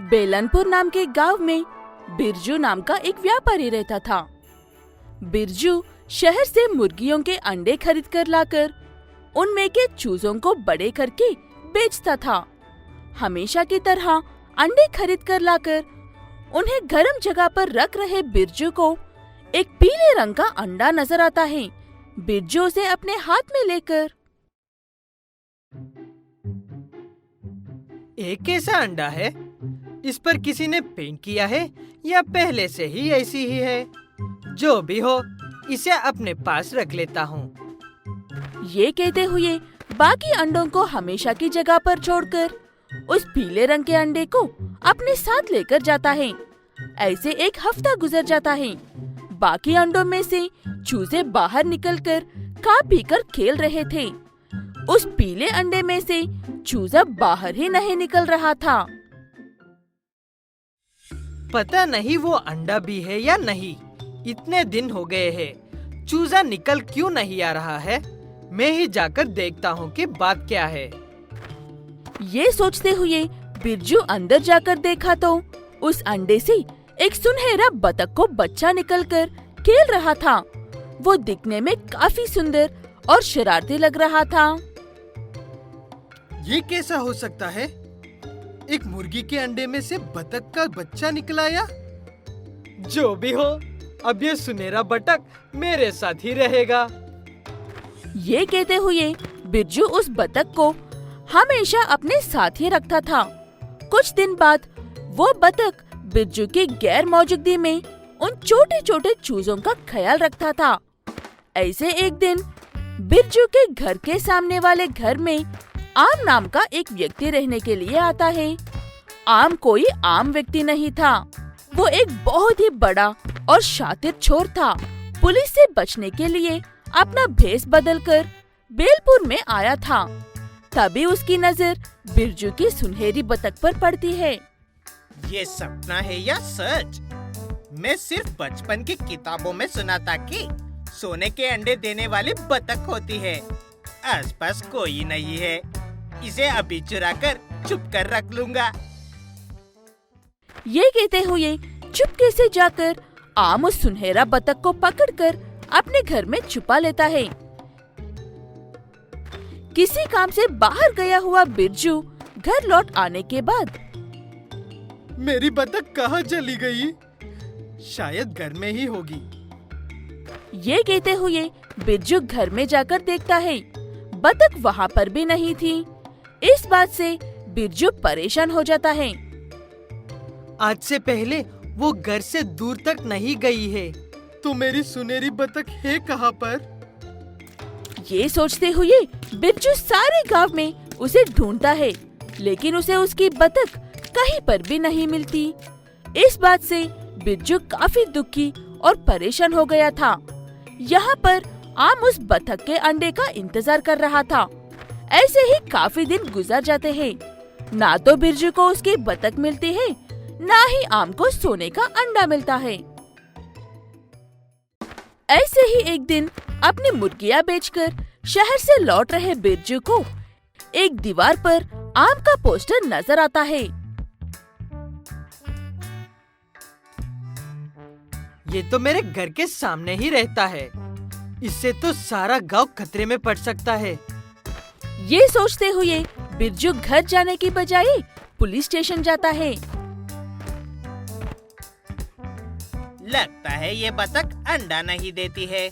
बेलनपुर नाम के गांव में बिरजू नाम का एक व्यापारी रहता था। बिरजू शहर से मुर्गियों के अंडे खरीद कर लाकर उनमें के चूजों को बड़े करके बेचता था। हमेशा की तरह अंडे खरीद कर लाकर उन्हें गर्म जगह पर रख रहे बिरजू को एक पीले रंग का अंडा नजर आता है। बिरजू उसे अपने हाथ में लेकर, एक कैसा अंडा है? इस पर किसी ने पेंट किया है या पहले से ही ऐसी ही है? जो भी हो, इसे अपने पास रख लेता हूँ। ये कहते हुए बाकी अंडों को हमेशा की जगह पर छोड़कर उस पीले रंग के अंडे को अपने साथ लेकर जाता है। ऐसे एक हफ्ता गुजर जाता है। बाकी अंडों में से चूजे बाहर निकलकर खा पी कर खेल रहे थे। उस पीले अंडे में से चूजा बाहर ही नहीं निकल रहा था। पता नहीं वो अंडा भी है या नहीं। इतने दिन हो गए हैं, चूजा निकल क्यों नहीं आ रहा है? मैं ही जाकर देखता हूँ कि बात क्या है। ये सोचते हुए बिरजू अंदर जाकर देखा तो उस अंडे से एक सुनहरा बतख को बच्चा निकलकर खेल रहा था। वो दिखने में काफी सुंदर और शरारती लग रहा था। ये कैसा हो सकता है? एक मुर्गी के अंडे में से बतख का बच्चा निकल आया? जो भी हो, अब ये सुनहरा बतख मेरे साथ ही रहेगा। ये कहते हुए बिरजू उस बतख को हमेशा अपने साथ ही रखता था। कुछ दिन बाद वो बतख बिरजू की गैर मौजूदगी में उन छोटे छोटे चूजों का ख्याल रखता था। ऐसे एक दिन बिरजू के घर के सामने वाले घर में आम नाम का एक व्यक्ति रहने के लिए आता है। आम कोई आम व्यक्ति नहीं था। वो एक बहुत ही बड़ा और शातिर चोर था। पुलिस से बचने के लिए अपना भेष बदलकर बेलपुर में आया था। तभी उसकी नजर बिरजू की सुनहरी बतख पर पड़ती है। ये सपना है या सच? मैं सिर्फ बचपन की किताबों में सुना था कि सोने के अंडे देने वाली बतख होती है। आसपास कोई नहीं है। इसे अभी चुराकर छुप कर रख लूंगा। ये कहते हुए चुपके से जाकर आम उस सुनहरा बतख को पकड़कर अपने घर में छुपा लेता है। किसी काम से बाहर गया हुआ बिरजू घर लौट आने के बाद, मेरी बतख कहाँ चली गई? शायद घर में ही होगी। ये कहते हुए बिरजू घर में जाकर देखता है। बतख वहाँ पर भी नहीं थी। इस बात से बिरजू परेशान हो जाता है। आज से पहले वो घर से दूर तक नहीं गई है। तो मेरी सुनहरी बतख है कहाँ पर? ये सोचते हुए बिरजू सारे गांव में उसे ढूंढता है, लेकिन उसे उसकी बतख कहीं पर भी नहीं मिलती। इस बात से बिरजू काफी दुखी और परेशान हो गया था। यहाँ पर आम उस बतख के अंडे का इंतजार कर रहा था। ऐसे ही काफी दिन गुजर जाते हैं। ना तो बिरजू को उसकी बतख मिलती है, ना ही आम को सोने का अंडा मिलता है। ऐसे ही एक दिन अपनी मुर्गियां बेचकर शहर से लौट रहे बिरजू को एक दीवार पर आम का पोस्टर नजर आता है। ये तो मेरे घर के सामने ही रहता है। इससे तो सारा गांव खतरे में पड़ सकता है। ये सोचते हुए बिरजू घर जाने की बजाय पुलिस स्टेशन जाता है। लगता है ये बतख अंडा नहीं देती है।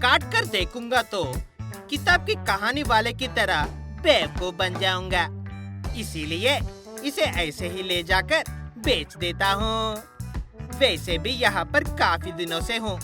काट कर देखूंगा तो किताब की कहानी वाले की तरह बेवकूफ बन जाऊंगा। इसीलिए इसे ऐसे ही ले जाकर बेच देता हूँ। वैसे भी यहाँ पर काफी दिनों से हूँ।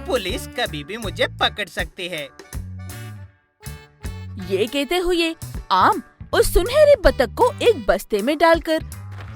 पुलिस कभी भी मुझे पकड़ सकती है। ये कहते हुए आम उस सुनहरी बतख को एक बस्ते में डालकर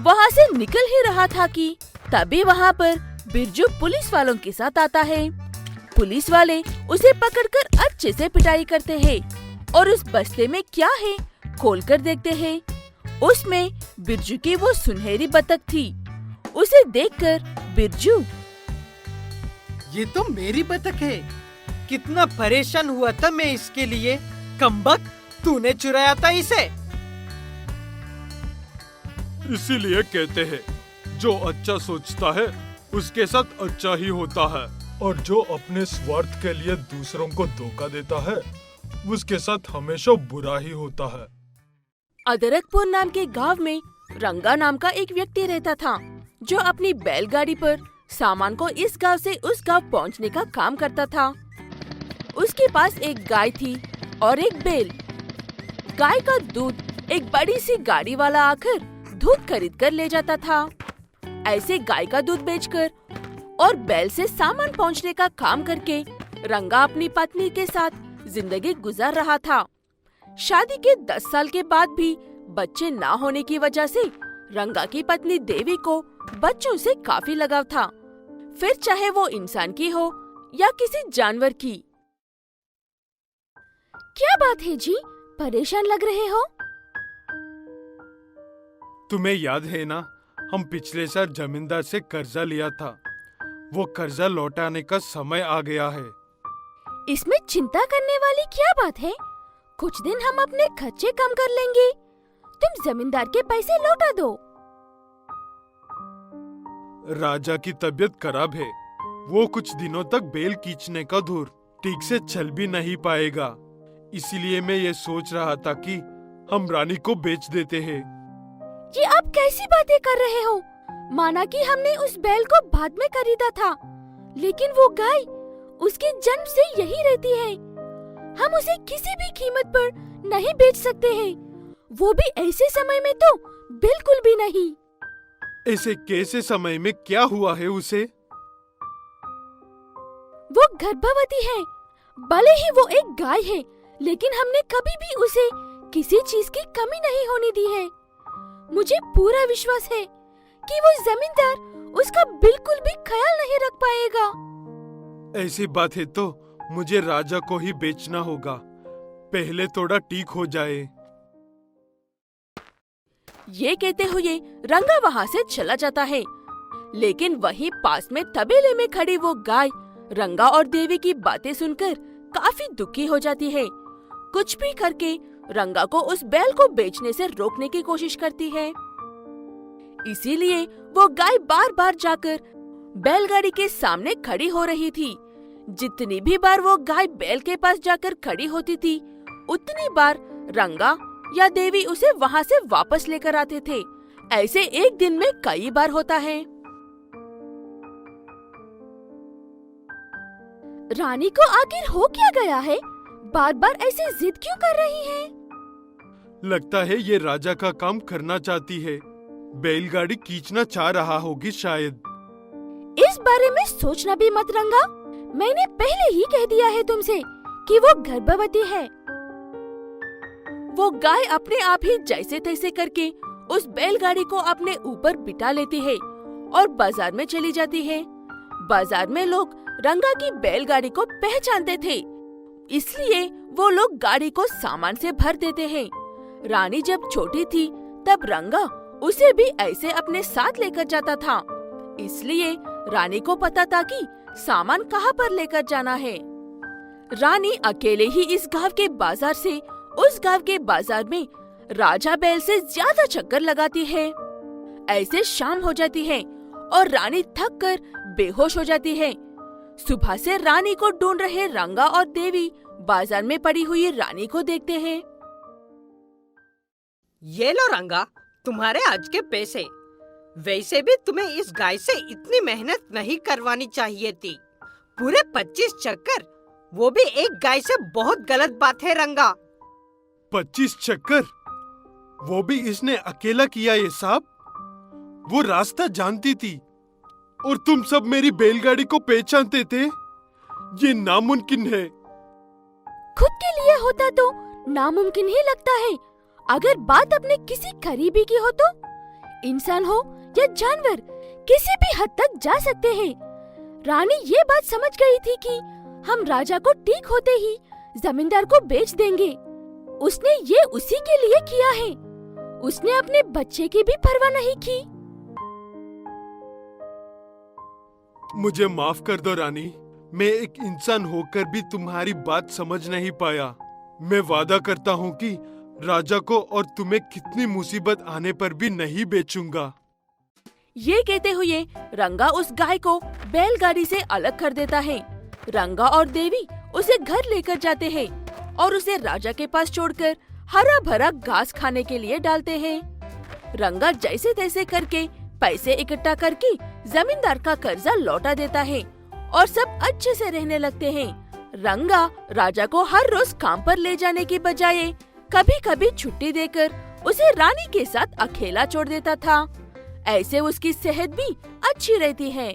वहाँ से निकल ही रहा था कि तभी वहाँ पर बिरजू पुलिस वालों के साथ आता है। पुलिस वाले उसे पकड़कर अच्छे से पिटाई करते हैं और उस बस्ते में क्या है खोलकर देखते हैं। उसमें बिरजू की वो सुनहरी बतख थी। उसे देखकर बिरजू, ये तो मेरी बतख है। कितना परेशान हुआ था मैं इसके लिए। कमबख्त, तूने चुराया था इसे। इसीलिए कहते हैं, जो अच्छा सोचता है उसके साथ अच्छा ही होता है, और जो अपने स्वार्थ के लिए दूसरों को धोखा देता है उसके साथ हमेशा बुरा ही होता है। अदरकपुर नाम के गांव में रंगा नाम का एक व्यक्ति रहता था, जो अपनी बैलगाड़ी पर सामान को इस गांव से उस गांव पहुंचने का काम करता था। उसके पास एक गाय थी और एक बैल। गाय का दूध एक बड़ी सी गाड़ी वाला आकर दूध खरीद कर ले जाता था। ऐसे गाय का दूध बेचकर और बैल से सामान पहुंचने का काम करके रंगा अपनी पत्नी के साथ जिंदगी गुजार रहा था। शादी के 10 साल के बाद भी बच्चे ना होने की वजह से रंगा की पत्नी देवी को बच्चों से काफी लगाव था, फिर चाहे वो इंसान की हो या किसी जानवर की। क्या बात है जी, परेशान लग रहे हो? तुम्हें याद है ना, हम पिछले साल जमींदार से कर्जा लिया था। वो कर्जा लौटाने का समय आ गया है। इसमें चिंता करने वाली क्या बात है? कुछ दिन हम अपने खर्चे कम कर लेंगे। तुम जमींदार के पैसे लौटा दो। राजा की तबीयत खराब है। वो कुछ दिनों तक बैल खींचने का धूर ठीक से चल भी नहीं पाएगा। इसीलिए मैं ये सोच रहा था कि हम रानी को बेच देते हैं। ये आप कैसी बातें कर रहे हो? माना कि हमने उस बैल को बाद में खरीदा था, लेकिन वो गाय उसके जन्म से यही रहती है। हम उसे किसी भी कीमत पर नहीं बेच सकते हैं, वो भी ऐसे समय में तो बिल्कुल भी नहीं। ऐसे कैसे समय में क्या हुआ है उसे? वो गर्भवती है। भले ही वो एक गाय है, लेकिन हमने कभी भी उसे किसी चीज की कमी नहीं होने दी है। मुझे पूरा विश्वास है कि वो जमींदार उसका बिल्कुल भी ख्याल नहीं रख पाएगा। ऐसी बात है तो मुझे राजा को ही बेचना होगा, पहले थोड़ा ठीक हो जाए। ये कहते हुए रंगा वहाँ से चला जाता है, लेकिन वहीं पास में तबेले में खड़ी वो गाय रंगा और देवी की बातें सुनकर काफी दुखी हो जाती है। कुछ भी करके रंगा को उस बैल को बेचने से रोकने की कोशिश करती है। इसीलिए वो गाय बार बार जाकर बैलगाड़ी के सामने खड़ी हो रही थी। जितनी भी बार वो गाय बैल के पास जाकर खड़ी होती थी, उतनी बार रंगा या देवी उसे वहाँ से वापस लेकर आते थे। ऐसे एक दिन में कई बार होता है। रानी को आखिर हो क्या गया है? बार बार ऐसे जिद क्यों कर रही है? लगता है ये राजा का काम करना चाहती है। बैलगाड़ी खींचना चाह रहा होगी शायद। इस बारे में सोचना भी मत रंगा। मैंने पहले ही कह दिया है तुमसे कि वो गर्भवती है। वो गाय अपने आप ही जैसे तैसे करके उस बैलगाड़ी को अपने ऊपर बिठा लेती है और बाजार में चली जाती है। बाजार में लोग रंगा की बैलगाड़ी को पहचानते थे, इसलिए वो लोग गाड़ी को सामान से भर देते हैं। रानी जब छोटी थी तब रंगा उसे भी ऐसे अपने साथ लेकर जाता था, इसलिए रानी को पता था कि सामान कहाँ पर लेकर जाना है। रानी अकेले ही इस गांव के बाजार से उस गांव के बाजार में राजा बैल से ज्यादा चक्कर लगाती है। ऐसे शाम हो जाती है और रानी थक कर बेहोश हो जाती है। सुबह से रानी को ढूंढ रहे रंगा और देवी बाजार में पड़ी हुई रानी को देखते हैं। ये लो रंगा, तुम्हारे आज के पैसे। वैसे भी तुम्हें इस गाय से इतनी मेहनत नहीं करवानी चाहिए थी। पूरे 25 चक्कर, वो भी एक गाय से बहुत गलत बात है रंगा। 25 चक्कर? वो भी इसने अकेला किया ये साहब? वो रास्ता जानती थी और तुम सब मेरी बैलगाड़ी को पहचानते थे? ये नामुमकिन है। खुद के लिए होता तो नामुमकिन ही लगता है। अगर बात अपने किसी करीबी की हो तो इंसान हो या जानवर, किसी भी हद तक जा सकते हैं। रानी ये बात समझ गई थी कि हम राजा को ठीक होते ही जमींदार को बेच देंगे। उसने ये उसी के लिए किया है। उसने अपने बच्चे की भी परवाह नहीं की। मुझे माफ कर दो रानी, मैं एक इंसान होकर भी तुम्हारी बात समझ नहीं पाया। मैं वादा करता हूँ कि राजा को और तुम्हें कितनी मुसीबत आने पर भी नहीं बेचूंगा। ये कहते हुए रंगा उस गाय को बैलगाड़ी से अलग कर देता है। रंगा और देवी उसे घर लेकर जाते हैं और उसे राजा के पास छोड़कर हरा भरा घास खाने के लिए डालते हैं। रंगा जैसे तैसे करके पैसे इकट्ठा करके जमींदार का कर्जा लौटा देता है और सब अच्छे से रहने लगते हैं। रंगा राजा को हर रोज काम पर ले जाने की बजाय कभी कभी छुट्टी देकर उसे रानी के साथ अकेला छोड़ देता था। ऐसे उसकी सेहत भी अच्छी रहती है।